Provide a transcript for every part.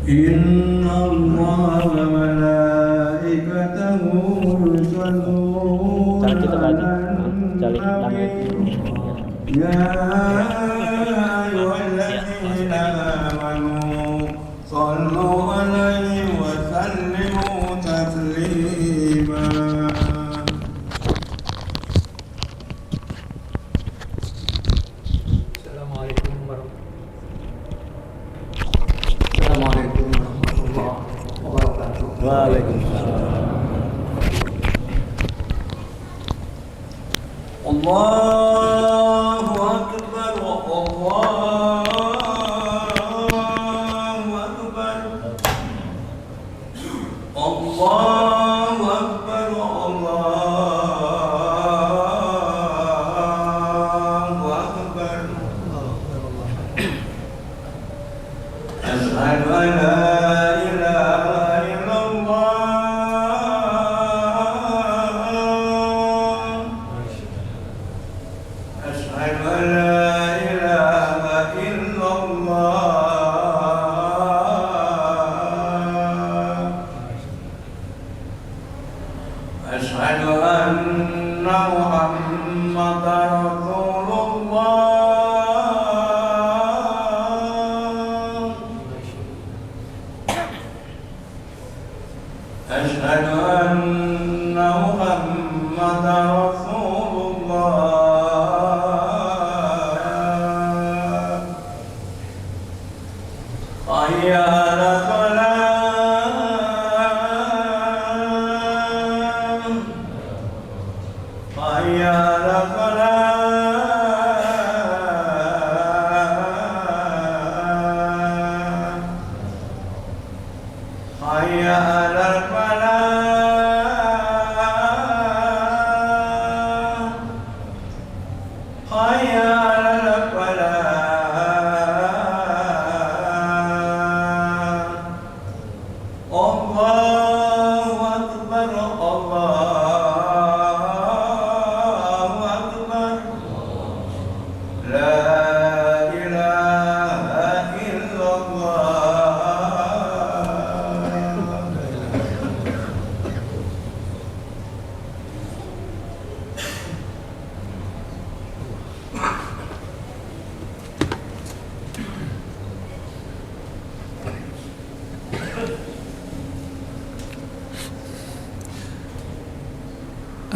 إن الله وملائكته يصلون على النبي يا أيها الذين آمنوا صلوا عليه وسلموا تسليما. Assalamualaikum warahmatullahi wabarakatuh. Waalaikumsalam. Allahu Akbar, Allahu Akbar, Allahu Akbar, Allahu Akbar. Asyhadu an la ilaha illallah. Asyhadu an la ilaha illallah. Asyhadu anna Muhammadar Rasulullah. Asyhadu anna Muhammadar Rasulullah. Hayya 'alal falah. Hayya 'alal falah. Hayya 'alal falah. Hayya 'alal falah. Allahu Akbar, Allahu Akbar. La ilaha illallah.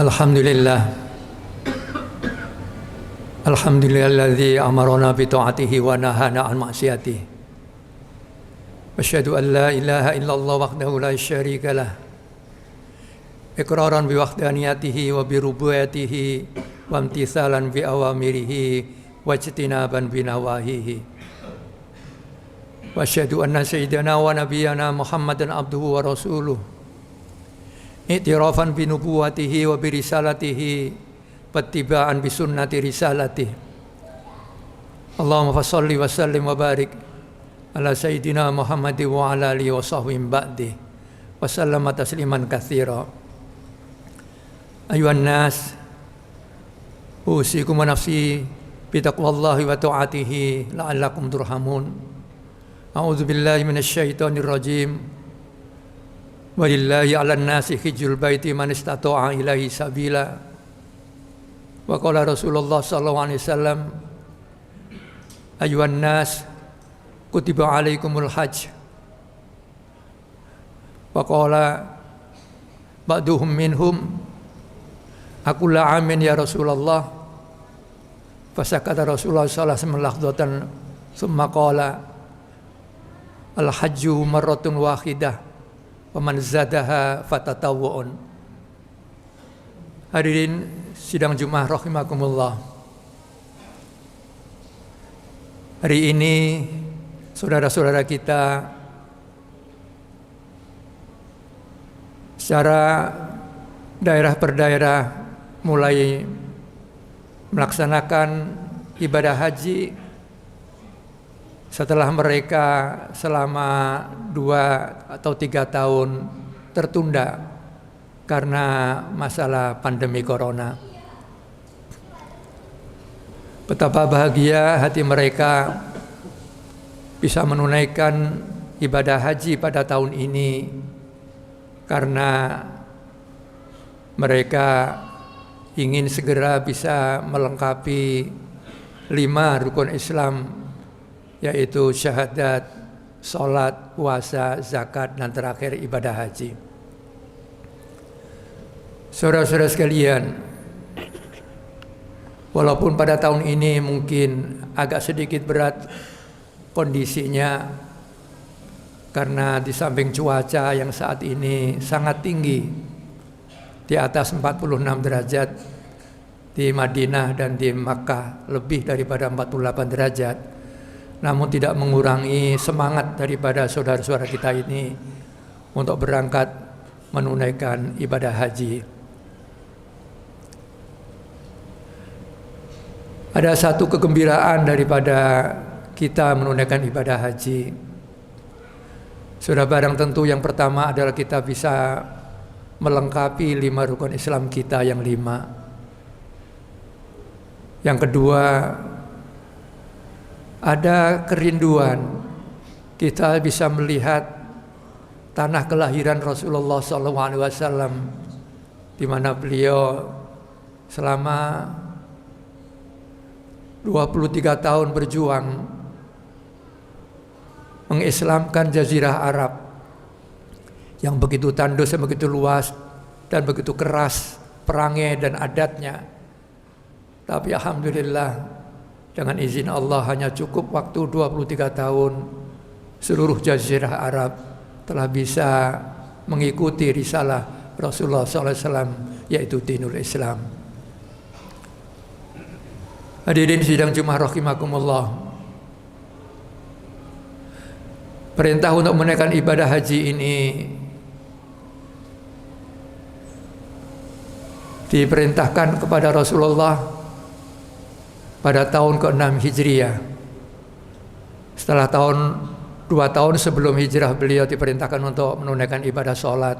Alhamdulillah. Alhamdulillahilladzi amarona bi ta'atihi wa nahana an ma'siyatihi. Asyhadu an la ilaha illallah wahdahu la syarika lah. Iqraran bi wahdaniyatihi wa bi rububiyyatihi wa imtithalan bi awamirihi wa ijtinaban bi nawahihi. Wa asyhadu anna sayyidana wa nabiyyana Muhammadan abduhu wa rasuluh. I'tirafan bi nubuwatihi wa bi risalatihi wattiba'an bi sunnati risalatihi. Allahumma fassalli wa sallim wa barik ala sayyidina Muhammadin wa ala alihi wa sahbihi ba'di wa sallama tasliman katsira. Ayuhan nas, usikum wa nafsi bi taqwallahi wa ta'atihi la'allakum turhamun. A'udzu billahi minasy syaithanir rajim. Walillahi 'alan nasi hijjul baiti man istata'a ilaihi sabila. Wa qala Rasulullah sallallahu alaihi wasallam, ayuhan nas kutiba alaikumul hajj. Wa qala ba'duhum minhum aqula amin ya Rasulullah. Fasakata Rasulullah sallallahu alaihi wasallam lahdatan summa qala al hajju marratun wahidah wa man zadaha fatatawwu'un. Hadirin sidang Jumat rahimakumullah. Hari ini saudara-saudara kita secara daerah per daerah mulai melaksanakan ibadah haji setelah mereka selama 2 atau 3 tahun tertunda karena masalah pandemi corona. Betapa bahagia hati mereka bisa menunaikan ibadah haji pada tahun ini, karena mereka ingin segera bisa melengkapi 5 rukun Islam, yaitu syahadat, sholat, puasa, zakat, dan terakhir ibadah haji. Saudara-saudara sekalian, walaupun pada tahun ini mungkin agak sedikit berat kondisinya, karena di samping cuaca yang saat ini sangat tinggi, di atas 46 derajat di Madinah dan di Makkah, lebih daripada 48 derajat, namun tidak mengurangi semangat daripada saudara-saudara kita ini untuk berangkat menunaikan ibadah haji. Ada satu kegembiraan daripada kita menunaikan ibadah haji. Sudah barang tentu yang pertama adalah kita bisa melengkapi 5 rukun Islam kita yang 5. Yang kedua, ada kerinduan kita bisa melihat tanah kelahiran Rasulullah SAW, di mana beliau selama 23 tahun berjuang mengislamkan Jazirah Arab yang begitu tandus dan begitu luas dan begitu keras perangai dan adatnya. Tapi alhamdulillah, dengan izin Allah hanya cukup waktu 23 tahun, seluruh Jazirah Arab telah bisa mengikuti risalah Rasulullah SAW, yaitu dinul Islam. Hadirin sidang Jumat rahimakumullah, perintah untuk menunaikan ibadah haji ini diperintahkan kepada Rasulullah pada tahun ke-6 Hijriah. Setelah 2 tahun sebelum hijrah, beliau diperintahkan untuk menunaikan ibadah sholat.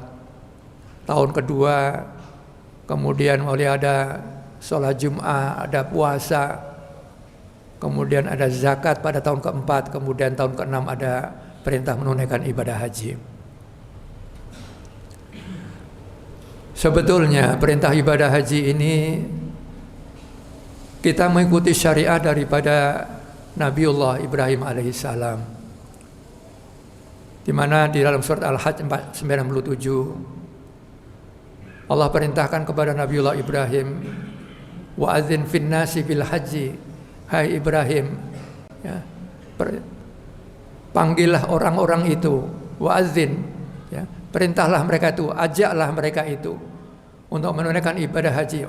Tahun kedua kemudian mulai ada sholat Jum'ah, ada puasa, kemudian ada zakat pada tahun ke-4, kemudian tahun ke-6 ada perintah menunaikan ibadah haji. Sebetulnya perintah ibadah haji ini kita mengikuti syariat daripada Nabiullah Ibrahim alaihissalam, di mana di dalam surat Al-Hajj 97 Allah perintahkan kepada Nabiullah Ibrahim, wa adzin fin nasi bil haji, hai Ibrahim, ya, panggillah orang-orang itu, wa adzin, ya, perintahlah mereka itu, ajaklah mereka itu untuk menunaikan ibadah haji.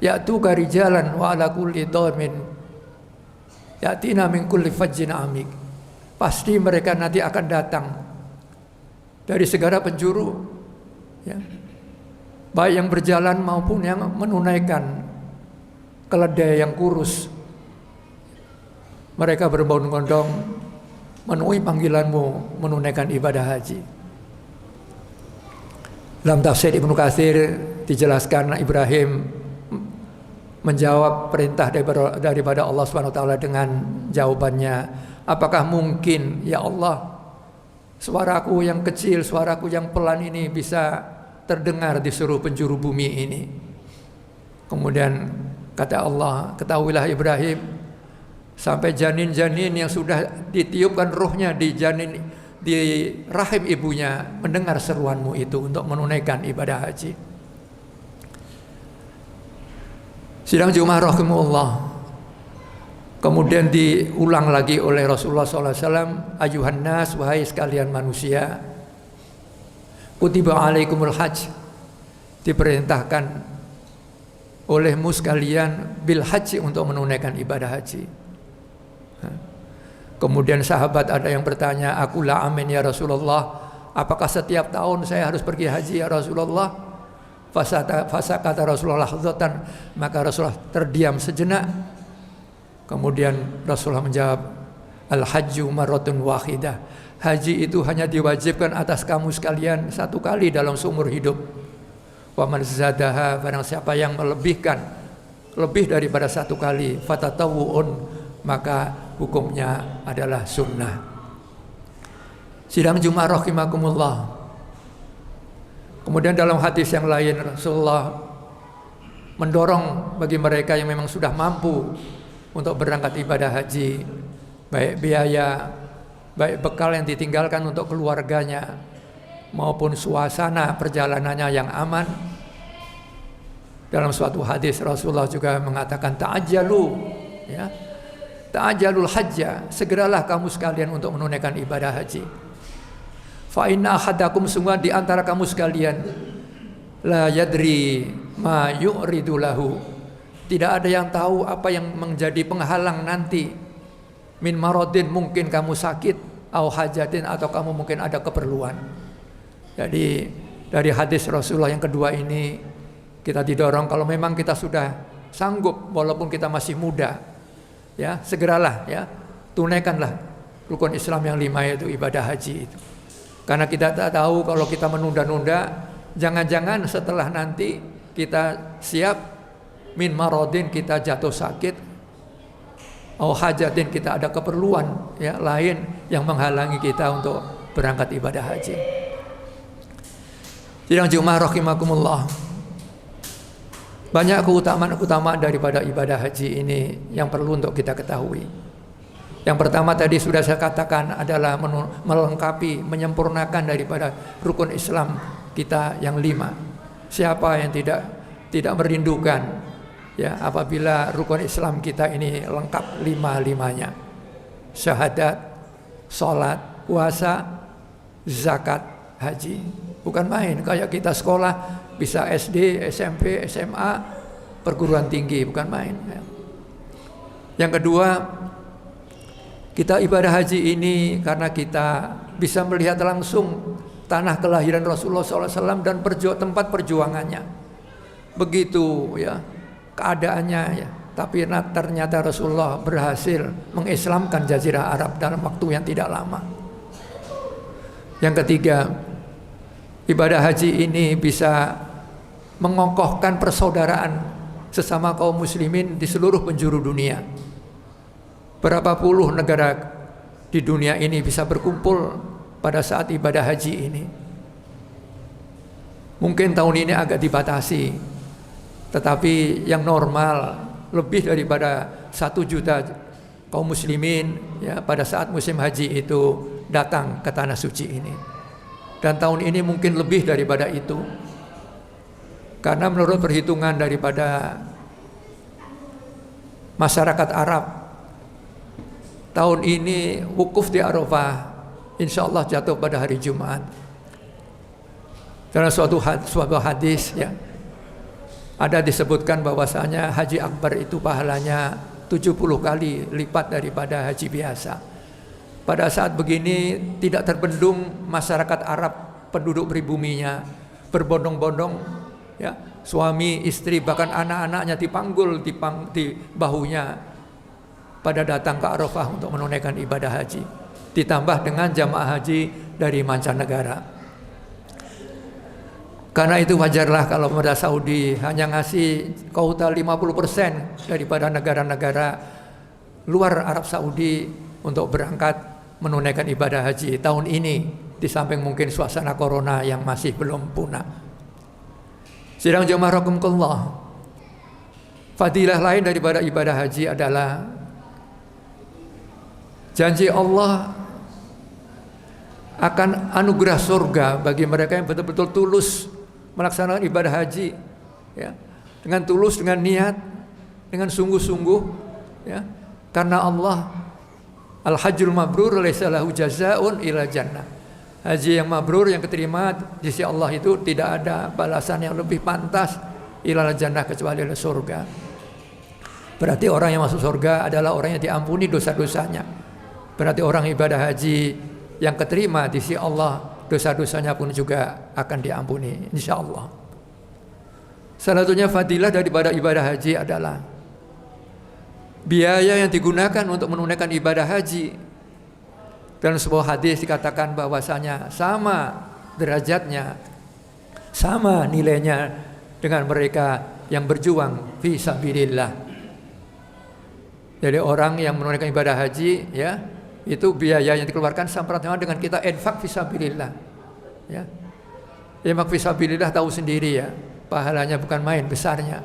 Ya'tu rijalan wa ala kulli dhamin ya'tina min kulli fajjin amik. Pasti mereka nanti akan datang dari segala penjuru, ya, baik yang berjalan maupun yang menunaikan keledai yang kurus. Mereka berbondong-bondong memenuhi panggilanmu menunaikan ibadah haji. Dalam tafsir Ibnu Katsir dijelaskan Ibrahim menjawab perintah daripada Allah Subhanahu wa taala dengan jawabannya, apakah mungkin ya Allah suaraku yang kecil, suaraku yang pelan ini bisa terdengar di seluruh penjuru bumi ini? Kemudian kata Allah, ketahuilah Ibrahim, sampai janin-janin yang sudah ditiupkan ruhnya di rahim ibunya mendengar seruanmu itu untuk menunaikan ibadah haji. Sidang Jumat rahimahullah, kemudian diulang lagi oleh Rasulullah SAW, ayuhan nas, wahai sekalian manusia, kutiba alaikumul hajj, diperintahkan olehmu sekalian bil haji, untuk menunaikan ibadah haji. Kemudian sahabat ada yang bertanya, akulah amin ya Rasulullah, apakah setiap tahun saya harus pergi haji ya Rasulullah? Fasa kata Rasulullah lahzatan, maka Rasulullah terdiam sejenak. Kemudian Rasulullah menjawab, al-hajju marratun wahidah, haji itu hanya diwajibkan atas kamu sekalian 1 kali dalam seumur hidup. Wa man zadaha, barang siapa yang melebihkan lebih daripada 1 kali, fatatawu'un, maka hukumnya adalah sunnah. Sidang Jumat rahimakumullah. Kemudian dalam hadis yang lain Rasulullah mendorong bagi mereka yang memang sudah mampu untuk berangkat ibadah haji, baik biaya, baik bekal yang ditinggalkan untuk keluarganya, maupun suasana perjalanannya yang aman. Dalam suatu hadis Rasulullah juga mengatakan ta'ajjalu, ya, ta'ajjalul hajja, segeralah kamu sekalian untuk menunaikan ibadah haji. Fa inna ahadakum, sungguh di antara kamu sekalian, la yadri ma yu'ridu lahu, tidak ada yang tahu apa yang menjadi penghalang nanti. Min maradin, mungkin kamu sakit, au hajatin, atau kamu mungkin ada keperluan. Jadi dari hadis Rasulullah yang kedua ini kita didorong, kalau memang kita sudah sanggup walaupun kita masih muda, ya segeralah, ya tunaikanlah rukun Islam yang 5, yaitu ibadah haji itu. Karena kita tak tahu kalau kita menunda-nunda, jangan-jangan setelah nanti kita siap, min maradin, kita jatuh sakit, au hajatin, kita ada keperluan ya lain yang menghalangi kita untuk berangkat ibadah haji. Sidang Jumat rahimakumullah. Banyak keutamaan daripada ibadah haji ini yang perlu untuk kita ketahui. Yang pertama tadi sudah saya katakan adalah melengkapi, menyempurnakan daripada rukun Islam kita yang 5. Siapa yang tidak merindukan, ya, apabila rukun Islam kita ini lengkap 5-5-nya. Syahadat, sholat, puasa, zakat, haji. Bukan main, kayak kita sekolah bisa SD, SMP, SMA, perguruan tinggi, bukan main. Yang kedua, kita ibadah haji ini karena kita bisa melihat langsung tanah kelahiran Rasulullah SAW dan tempat perjuangannya. Begitu ya keadaannya ya. Tapi ternyata Rasulullah berhasil mengislamkan Jazirah Arab dalam waktu yang tidak lama. Yang ketiga, ibadah haji ini bisa mengokohkan persaudaraan sesama kaum muslimin di seluruh penjuru dunia. Berapa puluh negara di dunia ini bisa berkumpul pada saat ibadah haji ini. Mungkin tahun ini agak dibatasi, tetapi yang normal lebih daripada 1 juta kaum muslimin ya pada saat musim haji itu datang ke tanah suci ini. Dan tahun ini mungkin lebih daripada itu, karena menurut perhitungan daripada masyarakat Arab, tahun ini wukuf di Arafah insya Allah jatuh pada hari Jumat. Dalam suatu hadis ya ada disebutkan bahwasanya haji akbar itu pahalanya 70 kali lipat daripada haji biasa. Pada saat begini tidak terbendung masyarakat Arab, penduduk pribuminya berbondong-bondong ya, suami, istri, bahkan anak-anaknya dipanggul di bahunya pada datang ke Arafah untuk menunaikan ibadah haji, ditambah dengan jamaah haji dari mancanegara. Karena itu wajarlah kalau pemerintah Saudi hanya ngasih kuota 50% daripada negara-negara luar Arab Saudi untuk berangkat menunaikan ibadah haji tahun ini, di samping mungkin suasana corona yang masih belum punah. Sidang jamaah rahimakumullah, fadilah lain daripada ibadah haji adalah janji Allah akan anugerah surga bagi mereka yang betul-betul tulus melaksanakan ibadah haji ya, dengan tulus, dengan niat, dengan sungguh-sungguh ya. Karena Allah al-hajjul mabrur laisa lahu jazaa'un ila jannah. Haji yang mabrur, yang keterima di sisi Allah itu tidak ada balasan yang lebih pantas ila jannah kecuali surga. Berarti orang yang masuk surga adalah orang yang diampuni dosa-dosanya. Berarti orang ibadah haji yang keterima di sisi Allah, dosa-dosanya pun juga akan diampuni insyaallah. Salah satunya fadilah daripada ibadah haji adalah biaya yang digunakan untuk menunaikan ibadah haji. Dalam sebuah hadis dikatakan bahwasanya sama derajatnya, sama nilainya dengan mereka yang berjuang fi sabilillah. Jadi orang yang menunaikan ibadah haji, ya, itu biaya yang dikeluarkan sama dengan kita infak fi sabilillah. Ya. Infak fi sabilillah tahu sendiri ya, pahalanya bukan main besarnya.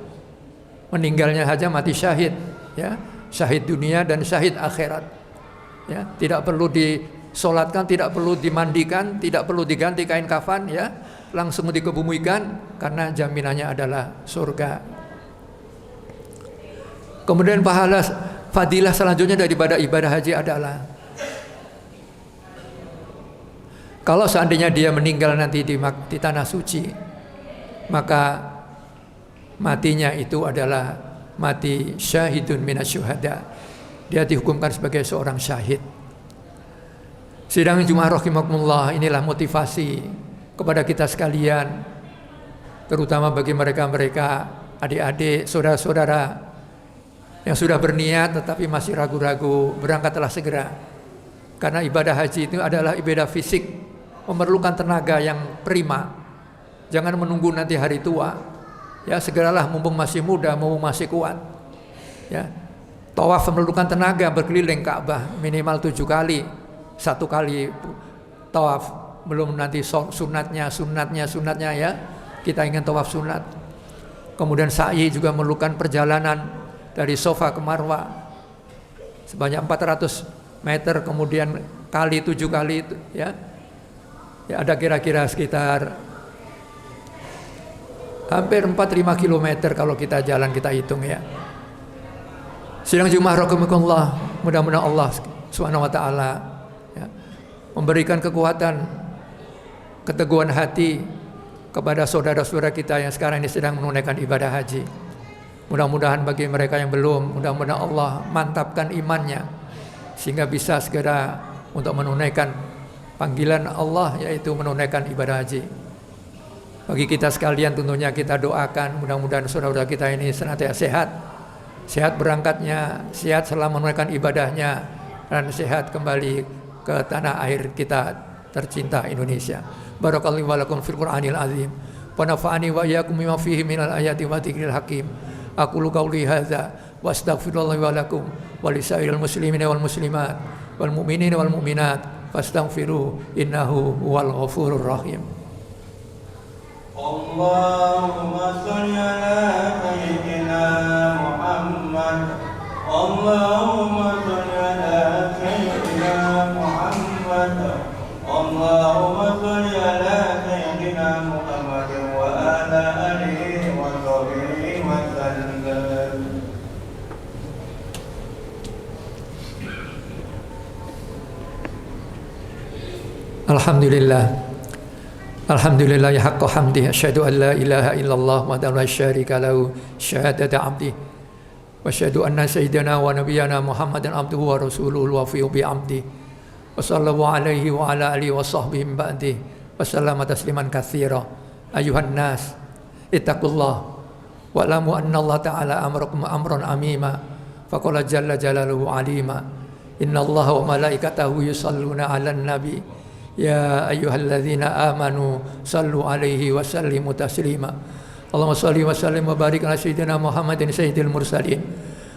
Meninggalnya saja mati syahid, ya. Syahid dunia dan syahid akhirat. Ya, tidak perlu disolatkan, tidak perlu dimandikan, tidak perlu diganti kain kafan, ya. Langsung dikebumikan karena jaminannya adalah surga. Kemudian pahala fadilah selanjutnya daripada ibadah haji adalah kalau seandainya dia meninggal nanti di tanah suci, maka matinya itu adalah mati syahidun minasyuhada. Dia dihukumkan sebagai seorang syahid. Sidang Jumat rahimakumullah, inilah motivasi kepada kita sekalian, terutama bagi mereka-mereka adik-adik, saudara-saudara yang sudah berniat tetapi masih ragu-ragu, berangkatlah segera. Karena ibadah haji itu adalah ibadah fisik, memerlukan tenaga yang prima. Jangan menunggu nanti hari tua. Ya, segeralah mumpung masih muda, mumpung masih kuat. Ya. Tawaf memerlukan tenaga, berkeliling Ka'bah minimal 7 kali. 1 kali tawaf, belum nanti sunatnya ya. Kita ingin tawaf sunat. Kemudian sa'i juga memerlukan perjalanan dari Sofa ke Marwa sebanyak 400 meter, kemudian kali 7 kali itu, ya. Ya, ada kira-kira sekitar hampir 4-5 kilometer kalau kita jalan, kita hitung ya. Sidang Jumat rahimakumullah, mudah-mudahan Allah Subhanahu wa taala, ya, memberikan kekuatan, keteguhan hati kepada saudara-saudara kita yang sekarang ini sedang menunaikan ibadah haji. Mudah-mudahan bagi mereka yang belum, mudah-mudahan Allah mantapkan imannya sehingga bisa segera untuk menunaikan panggilan Allah, yaitu menunaikan ibadah haji. Bagi kita sekalian tentunya kita doakan mudah-mudahan saudara-saudara kita ini senantiasa sehat. Sehat berangkatnya, sehat selama menunaikan ibadahnya, dan sehat kembali ke tanah air kita tercinta Indonesia. Barakallahu walakum fil Qur'anil azim. Wa nafa'ani wa iyyakum bima fihi minal ayati wa dzikril hakim. Aqulu qawli hadza wa astaghfirullahi wa lakum wa lisairil muslimina wal muslimat wal mu'minina wal mu'minat fastaghfiruhu innahu huwal ghafurur rahim. Allahumma shalli ala sayyidina Muhammad. Allahumma shalli ala sayyidina Muhammad. Allahumma shalli ala sayyidina Muhammad wa ala alihi wa sahbihi wa sallam. Alhamdulillah. Alhamdulillah ya haqqa hamdi, asyhadu an la ilaha illallah wa la syarika lahu syahadata abdi wa asyhadu anna sayyidana wa nabiyyana Muhammadan abduhu wa rasuluhu wa fihi bi abdi wa sallallahu alaihi wa ala alihi wa sahbihi ba'di wa sallama tasliman katsira. Ayuhan nas ittaqullah wa lamu anna Allah ta'ala amrakum amran amima faqala jalla jalaluhu alima innallaha wa malaikatahu yusalluna 'alan nabi ya ayyuhalladzina amanu sallu alaihi wa sallimu taslima. Allahumma salli wa sallim wa barik ala sayyidina Muhammadin sayyidil mursalin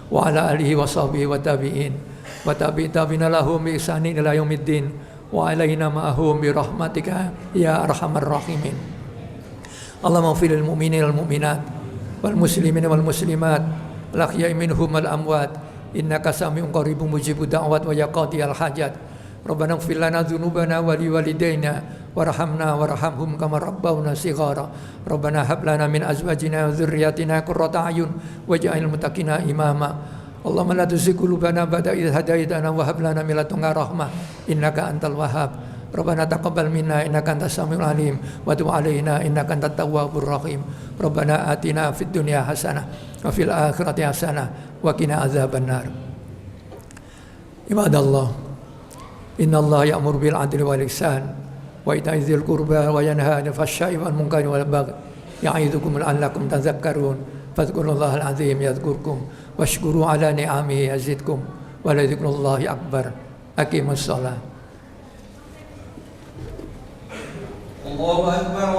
wa ala alihi wa sahbihi wa tabi'in wa tabi'ina lahum bi ihsanin ila yaumiddin wa alaina ma'ahum bi rahmatika ya arhamar rahimin. Allahumma ighfir lil mu'minina wal mu'minat wal muslimina wal muslimat wal ahya'i minhum wal amwat innaka sami'un qaribun mujibud da'wat wa yaqdiyal hajat. Rabbana ighfir lana dzunubana wa liwalidayna warhamna warhamhum kama rabbawna shighara. Rabbana hab lana min azwajina wa dzurriyyatina qurrata a'yun waj'alna muttaqina imama. Allahumma la tuzigh qulubana ba'da idh hadaitana wa hab lana min ladunka rahmah innaka antal wahhab. Rabbana taqabbal minna innaka antas samiul alim wa tub 'alaina innaka antat tawwabur rahim. Rabbana atina fid dunya hasanah wa fil akhirati hasanah wa qina adzabannar. Ibadallah, Inna Allah ya'muru bil 'adli wal ihsan wa ita'i dzil qurba wa yanha 'anil fahsya'i wal munkari wal baghi ya'idzukum la'allakum tadhakkarun. Fadhkurullahal 'azim yadhkurkum washkuru 'ala ni'amihi yazidkum wa la dzikrullahi akbar. Aqimus shalah. Allahu akbar.